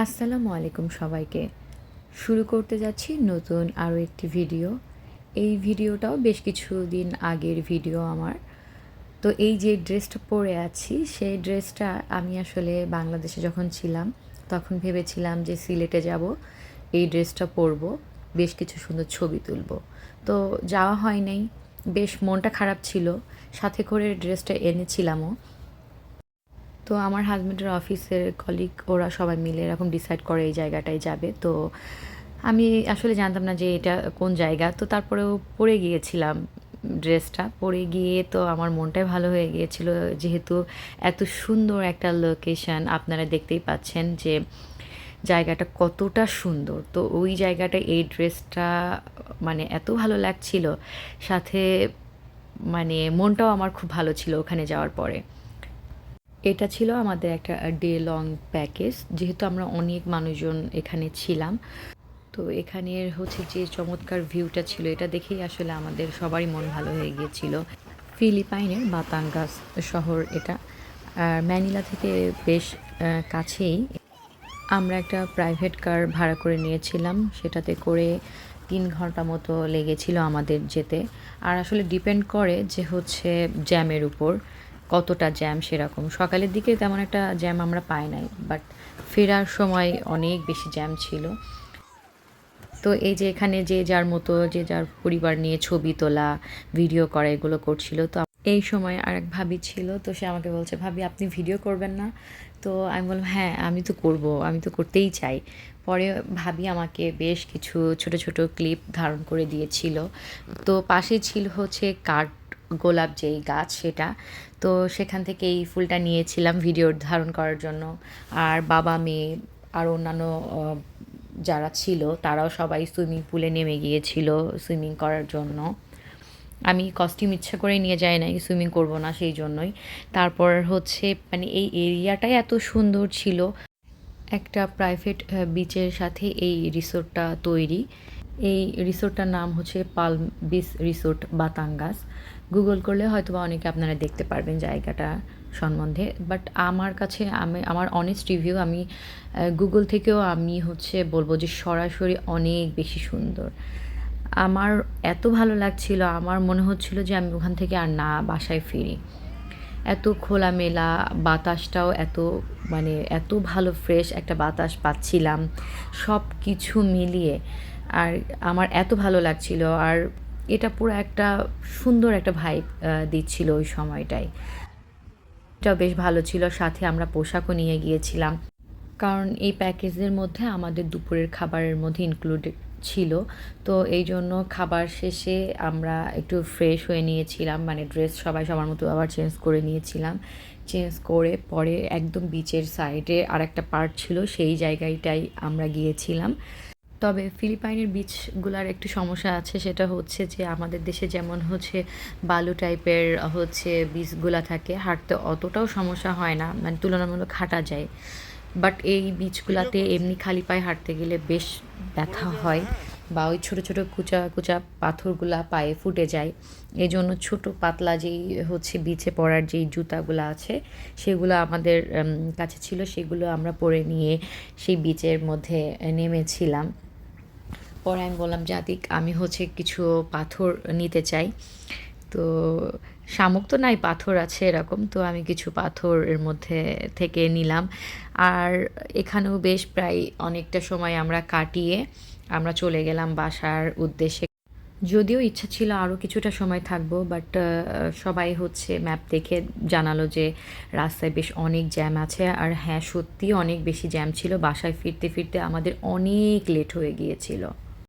আসসালামু আলাইকুম সবাইকে। শুরু করতে যাচ্ছি নতুন আরও একটি ভিডিও। এই ভিডিওটাও বেশ কিছুদিন আগের ভিডিও আমার। তো এই যে ড্রেসটা পরে আছি, সেই ড্রেসটা আমি আসলে বাংলাদেশে যখন ছিলাম, তখন ভেবেছিলাম যে সিলেটে যাব, এই ড্রেসটা পরবো, বেশ কিছু সুন্দর ছবি তুলবো। তো যাওয়া হয় নাই, বেশ মনটা খারাপ ছিল। সাথে করে ড্রেসটা এনেছিলামও। তো আমার হাজব্যান্ডের অফিসের কলিগ ওরা সবাই মিলে এরকম ডিসাইড করে এই জায়গাটায় যাবে। তো আমি আসলে জানতাম না যে এটা কোন জায়গা। তো তারপরেও পরে গিয়েছিলাম ড্রেসটা। পরে গিয়ে তো আমার মনটাই ভালো হয়ে গিয়েছিল, যেহেতু এত সুন্দর একটা লোকেশন আপনারা দেখতেই পাচ্ছেন যে জায়গাটা কতটা সুন্দর। তো ওই জায়গাটায় এই ড্রেসটা মানে এত ভালো লাগছিল, সাথে মানে মনটাও আমার খুব ভালো ছিল ওখানে যাওয়ার পরে। এটা ছিল আমাদের একটা ডে লং প্যাকেজ, যেহেতু আমরা অনেক মানুষজন এখানে ছিলাম। তো এখানের হচ্ছে যে চমৎকার ভিউটা ছিল, এটা দেখেই আসলে আমাদের সবারই মন ভালো হয়ে গিয়েছিল। ফিলিপাইনের বাতাঙ্গাস শহর এটা, আর ম্যানিলা থেকে বেশ কাছেই। আমরা একটা প্রাইভেট কার ভাড়া করে নিয়েছিলাম, সেটাতে করে 3 ঘন্টা মতো লেগেছিল আমাদের যেতে। আর আসলে ডিপেন্ড করে যে হচ্ছে জ্যামের উপর, কতটা জ্যাম সেরকম। সকালের দিকে তেমন একটা জ্যাম আমরা পাই নাই, বাট ফেরার সময় অনেক বেশি জ্যাম ছিল। তো এই যে এখানে যে যার মতো যে যার পরিবার নিয়ে ছবি তোলা, ভিডিও করা এগুলো করছিল। তো এই সময় আরেক ভাবি ছিল, তো সে আমাকে বলছে, ভাবি আপনি ভিডিও করবেন না? তো আমি বললাম হ্যাঁ আমি তো করব, আমি তো করতেই চাই। পরে ভাবি আমাকে বেশ কিছু ছোট ছোট ক্লিপ ধারণ করে দিয়েছিল। তো পাশে ছিল হচ্ছে কাঠ গোলাপ যেই গাছ সেটা। তো সেখান থেকে এই ফুলটা নিয়েছিলাম ভিডিও ধারণ করার জন্য। আর বাবা মেয়ে আর অন্যান্য যারা ছিল তারাও সবাই সুইমিং পুলে নেমে গিয়েছিল সুইমিং করার জন্য। আমি কস্টিউম ইচ্ছা করে নিয়ে যাই নাই, সুইমিং করব না সেই জন্যই। তারপর হচ্ছে মানে এই এরিয়াটাই এত সুন্দর ছিল। একটা প্রাইভেট বিচের সাথে এই রিসোর্টটা তৈরি। এই রিসোর্টটার নাম হচ্ছে পালম বিচ রিসোর্ট বাতাঙ্গাস। গুগল করলে হয়তো বা অনেকে আপনারা দেখতে পারবেন জায়গাটা সম্বন্ধে। বাট আমার কাছে আমার অনেস্ট রিভিউ, আমি গুগল থেকেও আমি হচ্ছে বলবো যে সরাসরি অনেক বেশি সুন্দর। আমার এত ভালো লাগছিল, আমার মনে হচ্ছিল যে আমি ওখান থেকে আর না বাসায় ফিরি। এত খোলামেলা, বাতাসটাও এত মানে এত ভালো ফ্রেশ একটা বাতাস পাচ্ছিলাম, সব কিছু মিলিয়ে আর আমার এত ভালো লাগছিল। আর এটা পুরো একটা সুন্দর একটা ভাইব দিচ্ছিল ওই সময়টায়। এটাও বেশ ভালো ছিল, সাথে আমরা পোশাকও নিয়ে গিয়েছিলাম, কারণ এই প্যাকেজের মধ্যে আমাদের দুপুরের খাবারের মধ্যে ইনক্লুডেড ছিল। তো এই জন্য খাবার শেষে আমরা একটু ফ্রেশ হয়ে নিয়েছিলাম, মানে ড্রেস সবাই সবার মতো আবার চেঞ্জ করে নিয়েছিলাম। চেঞ্জ করে পরে একদম বিচের সাইডে আর একটা পার্ট ছিল, সেই জায়গাটাই আমরা গিয়েছিলাম। তবে ফিলিপাইনের বিচগুলার একটু সমস্যা আছে, সেটা হচ্ছে যে আমাদের দেশে যেমন হচ্ছে বালু টাইপের হচ্ছে বিচগুলা থাকে, হাঁটতে অতটাও সমস্যা হয় না, মানে তুলনামূলক হাঁটা যায়। বাট এই বিচগুলাতে এমনি খালি পায়ে হাঁটতে গেলে বেশ ব্যথা হয়, বা ওই ছোটো ছোটো কুচা কুচা পাথরগুলা পায়ে ফুটে যায়। এই জন্য ছোটো পাতলা যেই হচ্ছে বিচে পড়ার যেই জুতাগুলো আছে সেগুলো আমাদের কাছে ছিল, সেগুলো আমরা পরে নিয়ে সেই বিচের মধ্যে নেমেছিলাম। পরে আমি বললাম জাতিক আমি হচ্ছে কিছু পাথর নিতে চাই। তো শামুক তো নাই, পাথর আছে এরকম। তো আমি কিছু পাথর এর মধ্যে থেকে নিলাম। আর এখানেও বেশ প্রায় অনেকটা সময় আমরা কাটিয়ে আমরা চলে গেলাম বাসার উদ্দেশ্যে। যদিও ইচ্ছা ছিল আরও কিছুটা সময় থাকবো, বাট সবাই হচ্ছে ম্যাপ দেখে জানালো যে রাস্তায় বেশ অনেক জ্যাম আছে। আর হ্যাঁ সত্যিই অনেক বেশি জ্যাম ছিল, বাসায় ফিরতে ফিরতে আমাদের অনেক লেট হয়ে গিয়েছিল।